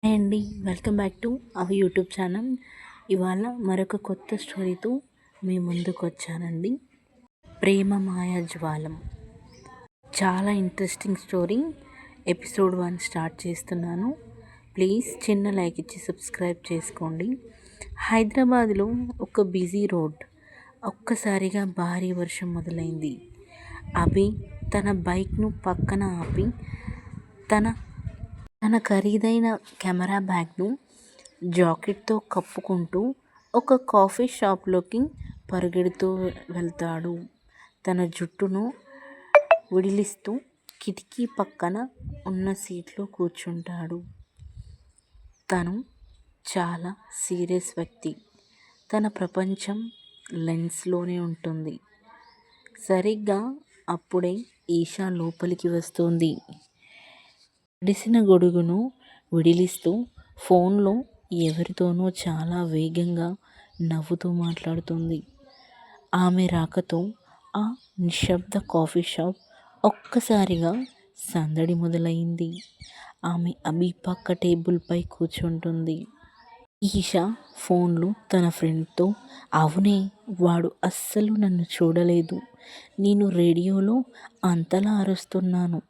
Hi అండి. Welcome back to our YouTube channel. ఇవాళ మరొక కొత్త స్టోరీతో మీ ముందుకు వచ్చానండి. ప్రేమ మాయాజ్వాలం. చాలా ఇంట్రెస్టింగ్ స్టోరీ. ఎపిసోడ్ 1 స్టార్ట్ చేస్తున్నాను. ప్లీజ్ చిన్న లైక్ ఇచ్చి సబ్స్క్రైబ్ చేసుకోండి. హైదరాబాద్లో ఒక బిజీ రోడ్. ఒక్కసారిగా భారీ వర్షం మొదలైంది. అభి తన బైక్ను పక్కన ఆపి తన ఖరీదైన కెమెరా బ్యాగ్ను జాకెట్తో కప్పుకుంటూ ఒక కాఫీ షాప్లోకి పరుగెడుతూ వెళ్తాడు. తన జుట్టును విడిలిస్తూ కిటికీ పక్కన ఉన్న సీట్లో కూర్చుంటాడు. తను చాలా సీరియస్ వ్యక్తి. తన ప్రపంచం లెన్స్లోనే ఉంటుంది. సరిగ్గా అప్పుడే ఈషా లోపలికి వస్తుంది. తడిసిన గొడుగును విడిలిస్తూ ఫోన్లో ఎవరితోనో చాలా వేగంగా నవ్వుతూ మాట్లాడుతుంది. ఆమె రాకతో ఆ నిశ్శబ్ద కాఫీ షాప్ ఒక్కసారిగా సందడి మొదలైంది. ఆమె అభి పక్క టేబుల్పై కూర్చుంటుంది. ఈషా ఫోన్లో తన ఫ్రెండ్తో, అవునే, వాడు అస్సలు నన్ను చూడలేదు. నేను రేడియోలో అంతలా అరుస్తున్నాను.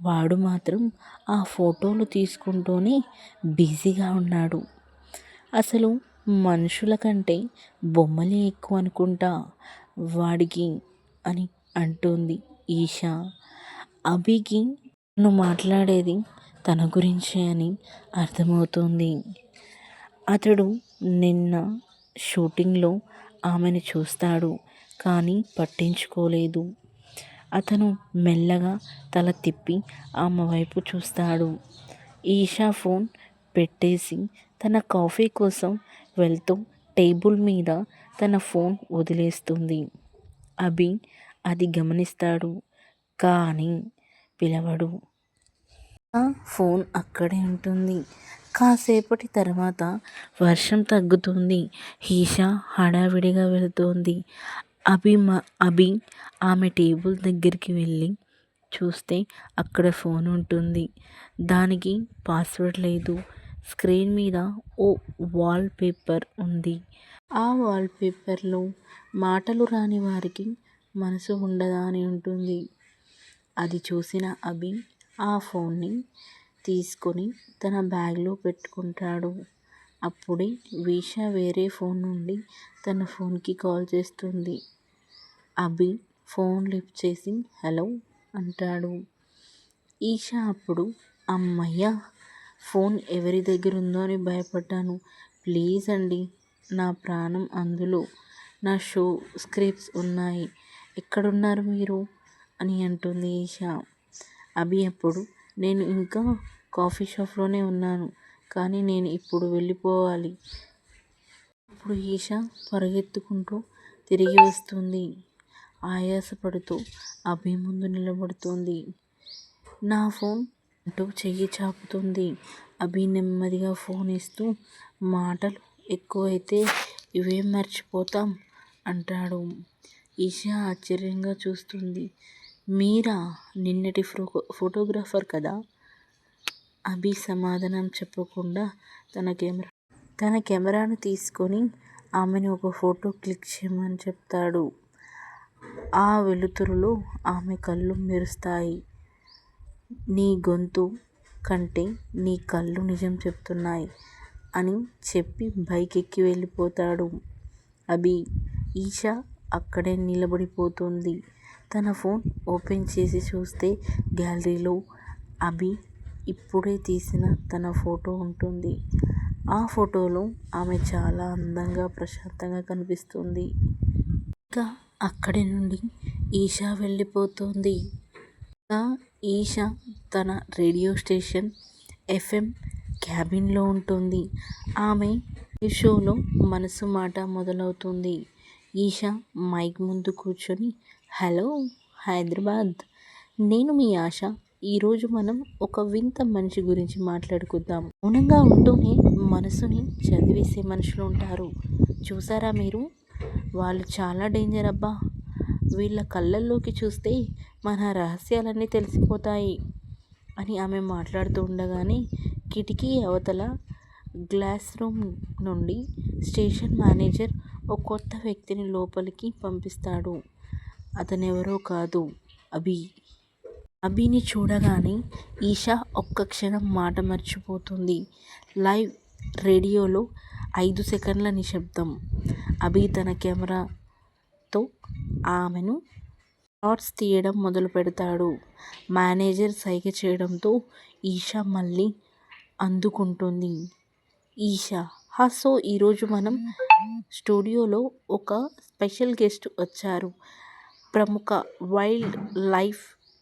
వాడు మాత్రం ఆ ఫోటోలు తీసుకుంటూనే బిజీగా ఉన్నాడు. అసలు మనుషుల కంటే బొమ్మలే ఎక్కువ అనుకుంటా వాడికి అని అంటుంది ఈషా. అభికి తను మాట్లాడేది తన గురించే అని అర్థమవుతుంది. అతడు నిన్న షూటింగ్లో ఆమెను చూస్తాడు, కానీ పట్టించుకోలేదు. అతను మెల్లగా తల తిప్పి ఆమె వైపు చూస్తాడు. ఈషా ఫోన్ పెట్టేసి తన కాఫీ కోసం వెళ్తూ టేబుల్ మీద తన ఫోన్ వదిలేస్తుంది. అభి అది గమనిస్తాడు, కానీ పిలవడు. ఆ ఫోన్ అక్కడే ఉంటుంది. కాసేపటి తర్వాత వర్షం తగ్గుతుంది. ఈషా హడావిడిగా వెళుతోంది. అభి ఆమె టేబుల్ దగ్గరికి వెళ్ళి చూస్తే అక్కడ ఫోన్ ఉంటుంది. దానికి పాస్వర్డ్ లేదు. స్క్రీన్ మీద ఓ వాల్ పేపర్ ఉంది. ఆ వాల్ పేపర్లో మాటలు రాని వారికి మనసు ఉండదా అని ఉంటుంది. అది చూసిన అభి ఆ ఫోన్ని తీసుకొని తన బ్యాగ్లో పెట్టుకుంటాడు. అప్పుడే వీషా వేరే ఫోన్ నుండి తన ఫోన్కి కాల్ చేస్తుంది. అభి ఫోన్ లిఫ్ట్ చేసి హలో అంటాడు. ఈషా అప్పుడు అమ్మయ్య, ఫోన్ ఎవరి దగ్గర ఉందో అని భయపడ్డాను. ప్లీజ్ అండి, నా ప్రాణం అందులో. నా షో స్క్రిప్ట్స్ ఉన్నాయి. ఎక్కడున్నారు మీరు అని అంటుంది ఈషా. అభి అప్పుడు నేను ఇంకా కాఫీ షాప్లోనే ఉన్నాను, కానీ నేను ఇప్పుడు వెళ్ళిపోవాలి. అప్పుడు ఈషా పరిగెత్తుకుంటూ తిరిగి వస్తుంది. ఆయాసపడుతూ అభి ముందు నిలబడుతుంది. నా ఫోన్ అంటూ చెయ్యి చాపుతుంది. అభి నెమ్మదిగా ఫోన్ ఇస్తూ మాటలు ఎక్కువైతే ఇవేం మర్చిపోతాం అంటాడు. ఈషా ఆశ్చర్యంగా చూస్తుంది. మీరా నిన్నటి ఫోటోగ్రాఫర్ కదా? అభి సమాధానం చెప్పకుండా తన కెమెరాను తీసుకొని ఆమెను ఒక ఫోటో క్లిక్ చేయమని చెప్తాడు. ఆ వెలుతురులో ఆమె కళ్ళు మెరుస్తాయి. నీ గొంతు కంటే నీ కళ్ళు నిజం చెప్తున్నాయి అని చెప్పి బైక్ ఎక్కి వెళ్ళిపోతాడు. అభి ఈషా అక్కడే నిలబడిపోతుంది. తన ఫోన్ ఓపెన్ చేసి చూస్తే గ్యాలరీలో అభి ఇప్పుడే తీసిన తన ఫోటో ఉంటుంది. ఆ ఫోటోలో ఆమె చాలా అందంగా ప్రశాంతంగా కనిపిస్తుంది. ఇంకా అక్కడి నుండి ఈషా వెళ్ళిపోతుంది. ఇంకా ఈషా తన రేడియో స్టేషన్ ఎఫ్ఎం క్యాబిన్లో ఉంటుంది. ఆమె షోలో మనసు మాట మొదలవుతుంది. ఈషా మైక్ ముందు కూర్చొని హలో హైదరాబాద్, నేను మీ ఆశ. ఈరోజు మనం ఒక వింత మనిషి గురించి మాట్లాడుకుందాం. మౌనంగా ఉంటూనే మనసుని చదివేసే మనుషులు ఉంటారు చూసారా మీరు? వాళ్ళు చాలా డేంజర్ అబ్బా. వీళ్ళ కళ్ళల్లోకి చూస్తే మన రహస్యాలన్నీ తెలిసిపోతాయి అని ఆమె మాట్లాడుతూ ఉండగానే కిటికీ అవతల గ్లాస్ రూమ్ నుండి స్టేషన్ మేనేజర్ ఓ కొత్త వ్యక్తిని లోపలికి పంపిస్తాడు. అతనెవరో కాదు, అభి. అభిని చూడగానే ఈషా ఒక్క క్షణం మాట మర్చిపోతుంది. లైవ్ రేడియోలో 5 సెకన్ల నిశ్శబ్దం. అభి తన కెమెరాతో ఆమెను షాట్స్ తీయడం మొదలుపెడతాడు. మేనేజర్ సైగ చేయడంతో ఈషా మళ్ళీ అందుకుంటుంది. ఈషా: సో ఈరోజు మనం స్టూడియోలో ఒక స్పెషల్ గెస్ట్ వచ్చారు. ప్రముఖ wild life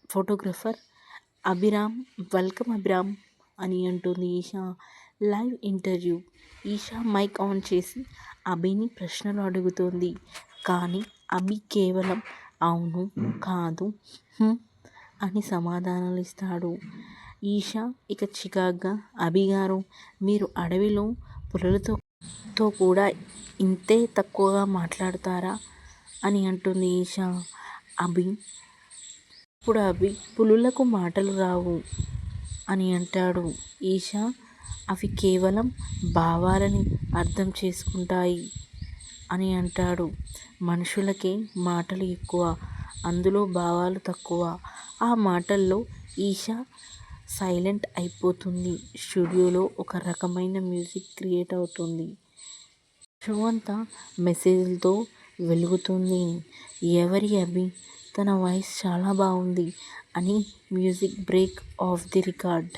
photographer Abhiram. Welcome Abhiram అని అంటుంది Eesha. Live interview. Eesha mic on చేసి అభిని ప్రశ్నలు అడుగుతుంది. కానీ అభి కేవలం అవును, కాదు, అని సమాధానాలు ఇస్తాడు. ఈషా ఇక చికాగ్గా, అభిగారు, మీరు అడవిలో పులులతో కూడా ఇంతే తక్కువగా మాట్లాడతారా అని అంటుంది ఈషా. ఇప్పుడు అభి పులులకు మాటలు రావు అని అంటాడు. ఈషా: అవి కేవలం భావాలని అర్థం చేసుకుంటాయి అని అంటాడు. మనుషులకే మాటలు ఎక్కువ, అందులో భావాలు తక్కువ. ఆ మాటల్లో ఈషా సైలెంట్ అయిపోతుంది. స్టూడియోలో ఒక రకమైన మ్యూజిక్ క్రియేట్ అవుతుంది. షో అంతా మెసేజ్లతో వెలుగుతుంది. ఎవరి అభి? తన వాయిస్ చాలా బాగుంది అని music break of the record.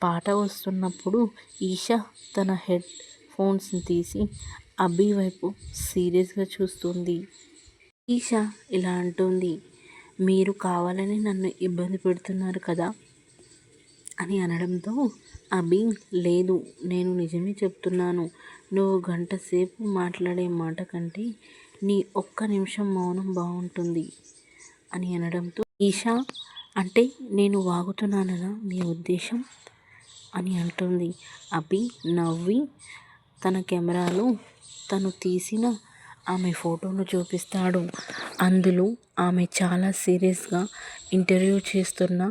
పాట వస్తున్నప్పుడు ఈషా తన హెడ్ ఫోన్స్ తీసి అభి వైపు సీరియస్గా చూస్తుంది. ఈషా ఇలా అంటుంది. మీరు కావాలని నన్ను ఇబ్బంది పెడుతున్నారు కదా అని అనడంతో అభి: లేదు, నేను నిజమే చెప్తున్నాను. నువ్వు గంట సేపు మాట్లాడే మాట కంటే నీ ఒక్క నిమిషం మౌనం బాగుంటుంది అని అనడంతో ఈషా: అంటే నేను వాగుతున్నాననా మీ ఉద్దేశం అని అంటుంది. అభి నవ్వి తన కెమెరాలో తను తీసిన ఆమె ఫోటోను చూపిస్తాడు. అందులో ఆమె చాలా సీరియస్గా ఇంటర్వ్యూ చేస్తున్న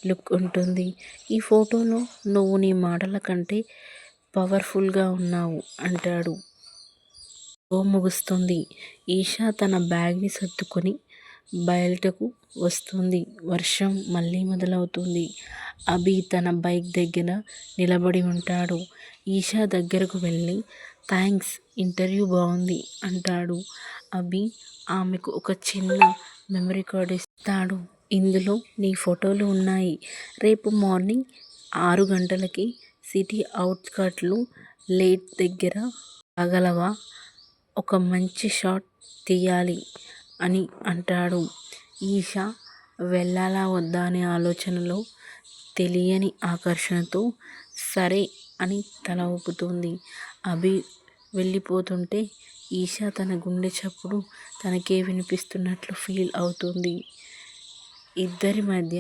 లుక్ ఉంటుంది. ఈ ఫోటోలో నువ్వు నీ మాటల కంటే పవర్ఫుల్గా ఉన్నావు అంటాడు. షో ముగుస్తుంది. ఈషా తన బ్యాగ్ని సర్దుకొని బయటకు వస్తుంది. వర్షం మళ్ళీ మొదలవుతుంది. అభి తన బైక్ దగ్గర నిలబడి ఉంటాడు. ఈషా దగ్గరకు వెళ్ళి థ్యాంక్స్, ఇంటర్వ్యూ బాగుంది అంటాడు. అభి ఆమెకు ఒక చిన్న మెమరీ కార్డ్ ఇస్తాడు. ఇందులో నీ ఫోటోలు ఉన్నాయి. రేపు మార్నింగ్ 6 గంటలకి సిటీ అవుట్స్కట్లో లేక్ దగ్గర రాగలవా? ఒక మంచి షాట్ తీయాలి అని అంటాడు. ఈషా వెళ్ళాలా వద్దా అనే ఆలోచనలో, తెలియని ఆకర్షణతో సరే అని తల ఊపుతుంది. అభి వెళ్ళిపోతుంటే ఈషా తన గుండె చప్పుడు తనకే వినిపిస్తున్నట్లు ఫీల్ అవుతుంది. ఇద్దరి మధ్య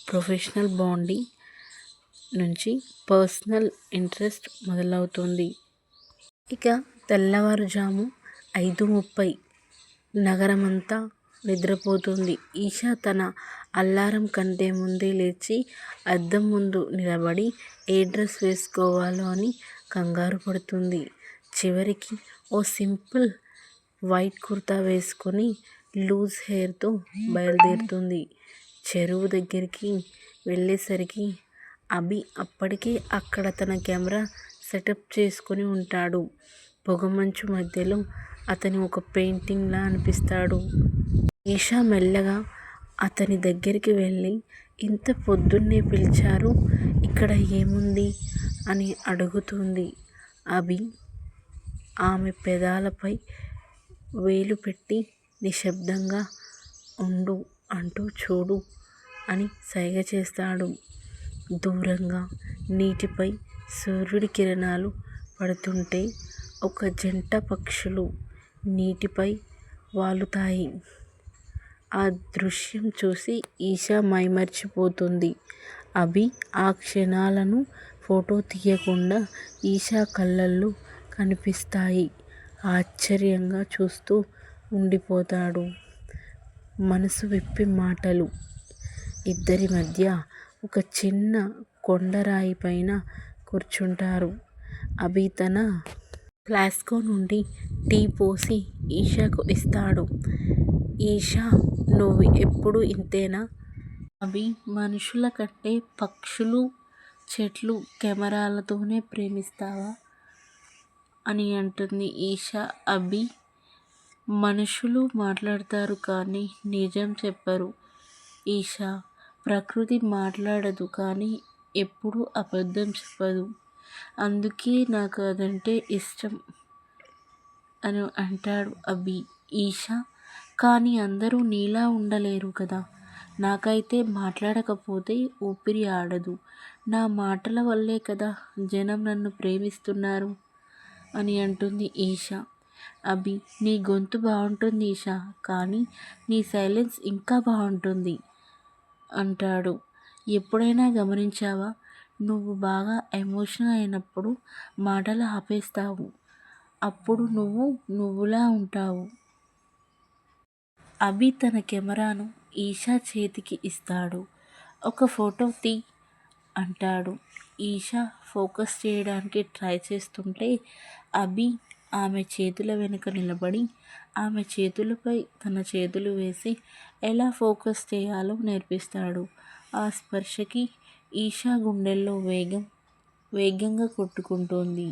ప్రొఫెషనల్ బాండింగ్ నుంచి పర్సనల్ ఇంట్రెస్ట్ మొదలవుతుంది. ఇక తెల్లవారుజాము 5:30. నగరమంతా నిద్రపోతుంది. ఈషా తన అలారం కంటే ముందే లేచి అద్దం ముందు నిలబడి ఏ డ్రెస్ వేసుకోవాలో అని కంగారు పడుతుంది. చివరికి ఓ సింపుల్ వైట్ కుర్తా వేసుకొని లూజ్ హెయిర్తో బయలుదేరుతుంది. చెరువు దగ్గరికి వెళ్ళేసరికి అభి అప్పటికే అక్కడ తన కెమెరా సెటప్ చేసుకొని ఉంటాడు. పొగమంచు మధ్యలో అతను ఒక పెయింటింగ్లా అనిపిస్తాడు. ఈషా మెల్లగా అతని దగ్గరికి వెళ్ళి ఇంత పొద్దున్నే పిలిచారు, ఇక్కడ ఏముంది అని అడుగుతుంది. అభి ఆమె పెదాలపై వేలు పెట్టి నిశ్శబ్దంగా ఉండు అంటూ చూడు అని సైగ చేస్తాడు. దూరంగా నీటిపై సూర్యుడి కిరణాలు పడుతుంటే ఒక జంట పక్షులు నీటిపై వాలుతాయి. ఆ దృశ్యం చూసి ఈషా మైమరిచిపోతుంది. అభి ఆ క్షణాలను ఫోటో తీయకుండా ఈషా కళ్ళల్లో కనిపిస్తాయి. ఆశ్చర్యంగా చూస్తూ ఉండిపోతాడు. మనసు విప్పి మాటలు. ఇద్దరి మధ్య ఒక చిన్న కొండరాయి పైన కూర్చుంటారు. అభి తన ఫ్లాస్కో నుండి టీ పోసి ఈషాకు ఇస్తాడు. ఈషా, నువ్వు ఎప్పుడు ఇంతేనా? అభి మనుషుల కంటే పక్షులు, చెట్లు, కెమెరాలతోనే ప్రేమిస్తావా అని అంటుంది ఈషా. అభి, మనుషులు మాట్లాడతారు కానీ నిజం చెప్పరు ఈషా. ప్రకృతి మాట్లాడదు కానీ ఎప్పుడూ అబద్ధం చెప్పదు. అందుకే నాకు అదంటే ఇష్టం అని అంటాడు అభి. ఈషా, కానీ అందరూ నీలా ఉండలేరు కదా. నాకైతే మాట్లాడకపోతే ఊపిరి ఆడదు. నా మాటల వల్లే కదా జనం నన్ను ప్రేమిస్తున్నారు అని అంటుంది ఈషా. అభి, నీ గొంతు బాగుంటుంది ఈషా, కానీ నీ సైలెన్స్ ఇంకా బాగుంటుంది అంటాడు. ఎప్పుడైనా గమనించావా, నువ్వు బాగా ఎమోషనల్ అయినప్పుడు మాటలు ఆపేస్తావు. అప్పుడు నువ్వులా ఉంటావు. అభి తన కెమెరాను ఈషా చేతికి ఇస్తాడు. ఒక ఫోటో తీ అంటాడు. ఈషా ఫోకస్ చేయడానికి ట్రై చేస్తుంటే అభి ఆమె చేతుల వెనుక నిలబడి ఆమె చేతులపై తన చేతులు వేసి ఎలా ఫోకస్ చేయాలో నేర్పిస్తాడు. ఆ స్పర్శకి ఈషా గుండెల్లో వేగంగా కొట్టుకుంటోంది.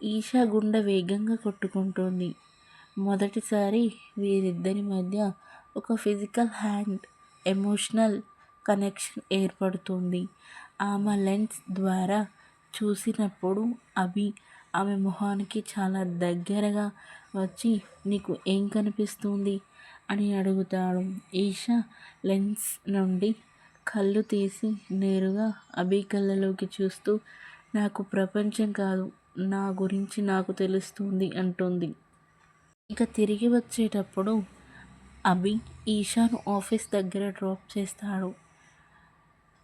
ఈషా గుండె వేగంగా కొట్టుకుంటోంది. మొదటిసారి వీరిద్దరి మధ్య ఒక ఫిజికల్ ఎమోషనల్ కనెక్షన్ ఏర్పడుతుంది. ఆమె లెన్స్ ద్వారా చూసినప్పుడు అభి ఆమె మొహానికి చాలా దగ్గరగా వచ్చి నీకు ఏం కనిపిస్తుంది అని అడుగుతాడు. ఈషా లెన్స్ నుండి కళ్ళు తీసి నేరుగా అభి కళ్ళలోకి చూస్తూ నాకు ప్రపంచం కాదు, నా గురించి నాకు తెలుస్తుంది అంటుంది. ఇక తిరిగి వచ్చేటప్పుడు అభి ఈషాను ఆఫీస్ దగ్గర డ్రాప్ చేస్తాడు.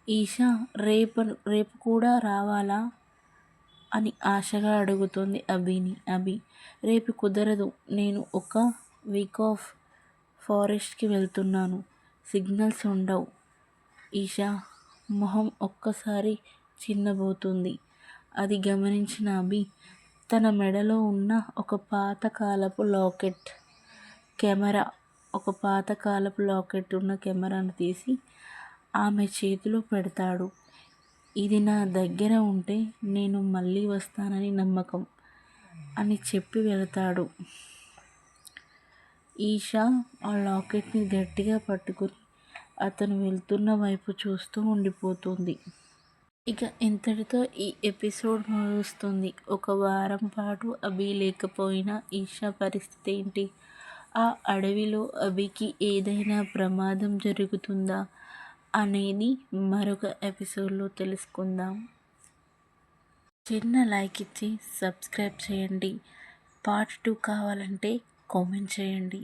ఈషా రేపు కూడా రావాలా అని ఆశగా అడుగుతుంది అభిని. అభి, రేపు కుదరదు, నేను ఒక వీక్ ఆఫ్ ఫారెస్ట్కి వెళ్తున్నాను, సిగ్నల్స్ ఉండవు. ఈషా మొహం ఒక్కసారి చిన్నబోతుంది. అది గమనించిన అభి తన మెడలో ఉన్న ఒక పాతకాలపు లాకెట్ ఉన్న కెమెరాను తీసి ఆమె చేతిలో పెడతాడు. ఇది నా దగ్గర ఉంటే నేను మళ్ళీ వస్తానని నమ్మకం అని చెప్పి వెళతాడు. ఈషా ఆ లాకెట్ని గట్టిగా పట్టుకుని అతను వెళ్తున్న వైపు చూస్తూ ఉండిపోతుంది. ఇక ఇంతటితో ఈ ఎపిసోడ్ ముగుస్తుంది. ఒక వారం పాటు అభి లేకపోయినా ఈషా పరిస్థితి ఏంటి? ఆ అడవిలో అభికి ఏదైనా ప్రమాదం జరుగుతుందా అనేది మరొక ఎపిసోడ్లో తెలుసుకుందాం. చిన్న లైక్ ఇచ్చి సబ్స్క్రైబ్ చేయండి. పార్ట్ 2 కావాలంటే కామెంట్ చేయండి.